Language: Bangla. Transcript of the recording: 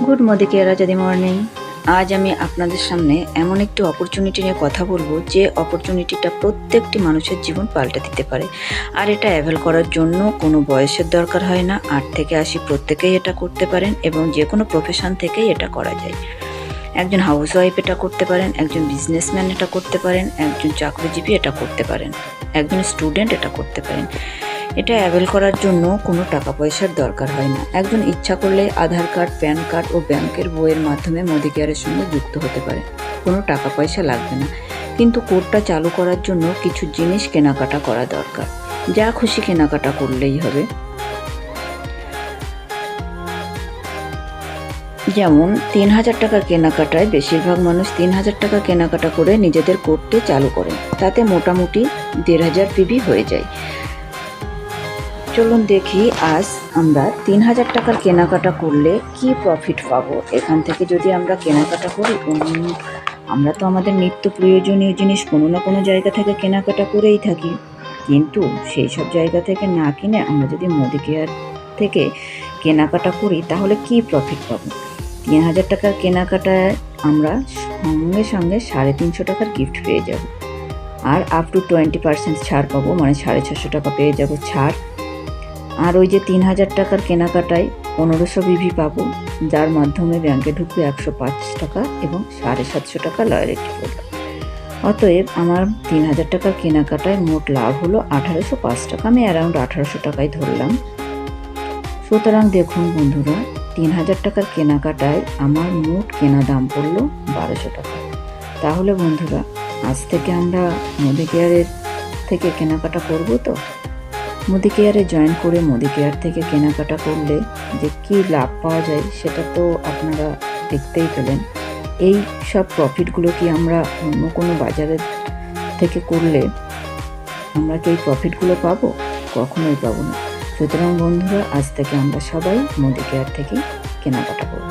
Good Modicare Azadi morning. আজ আমি আপনাদের সামনে এমন একটি অপরচুনিটি নিয়ে কথা বলবো যে অপরচুনিটিটা প্রত্যেকটি মানুষের জীবন পাল্টে দিতে পারে। আর এটা অ্যাভেল করার জন্য কোনো বয়সের দরকার হয় না। 8 থেকে 80 প্রত্যেকেই এটা করতে পারেন এবং যে কোনো প্রফেশন থেকেই এটা করা যায়। একজন হাউসওয়াইফ এটা করতে পারেন, একজন বিজনেসম্যান এটা করতে পারেন, একজন চাকরিজীবী এটা করতে পারেন, একজন স্টুডেন্ট এটা করতে পারেন। এটা অ্যাভেল করার জন্য কোনো টাকা পয়সার দরকার হয় না। একজন ইচ্ছা করলে আধার কার্ড, প্যান কার্ড ও ব্যাংকের বইয়ের মাধ্যমে মোদিকেয়ারের সঙ্গে যুক্ত হতে পারে। কোনো টাকা পয়সা লাগবে না, কিন্তু কোডটা চালু করার জন্য কিছু জিনিস কেনাকাটা করা দরকার। যা খুশি কেনাকাটা করলেই হবে। যেমন 3000 টাকার কেনাকাটায় বেশিরভাগ মানুষ 3000 টাকা কেনাকাটা করে নিজেদের কোডটি চালু করেন। তাতে মোটামুটি 1500 পিবি হয়ে যায়। চলুন দেখি আজ আমরা 3000 টাকার কেনাকাটা করলে কি প্রফিট পাবো। এখান থেকে যদি আমরা কেনাকাটা করি, আমরা তো আমাদের নিত্য প্রয়োজনীয় জিনিস কোনো না কোনো জায়গা থেকে কেনাকাটা করেই থাকি, কিন্তু সেই সব জায়গা থেকে না কিনে আমরা যদি মোদিকেয়ার থেকে কেনাকাটা করি তাহলে কি প্রফিট পাবো। 3000 টাকার কেনাকাটায় আমরা সঙ্গে সঙ্গে 350 টাকার গিফট পেয়ে যাব, আর আপ টু 20% ছাড় পাবো, মানে 650 টাকা পেয়ে যাব ছাড়। আর ওই যে 3000 টাকার কেনাকাটায় 1500 বিভি পাবো, যার মাধ্যমে ব্যাংকে ঢুকবে 105 টাকা এবং 750 টাকা লয়ালিটি পড়বে। অতএব আমার 3000 টাকার কেনাকাটায় মোট লাভ হলো 1805 টাকা। আমি অ্যারাউন্ড 1800 টাকায় ধরলাম। সুতরাং দেখুন বন্ধুরা, 3000 টাকার কেনাকাটায় আমার মোট কেনা দাম পড়লো 1200 টাকা। তাহলে বন্ধুরা, আজ থেকে আমরা মোদিকেয়ারের থেকে কেনাকাটা করবো তো। মোদিকেয়ারে জয়েন করে মোদিকেয়ার থেকে কেনাকাটা করলে যে কী লাভ পাওয়া যায় সেটা তো আপনারা দেখতেই পেলেন। এই সব প্রফিটগুলো কি আমরা অন্য কোনো বাজারের থেকে করলে আমরা কি এই প্রফিটগুলো পাবো? কখনোই পাবো না। সুতরাং বন্ধুরা, আজ থেকে আমরা সবাই মোদিকেয়ার থেকেই কেনাকাটা করব।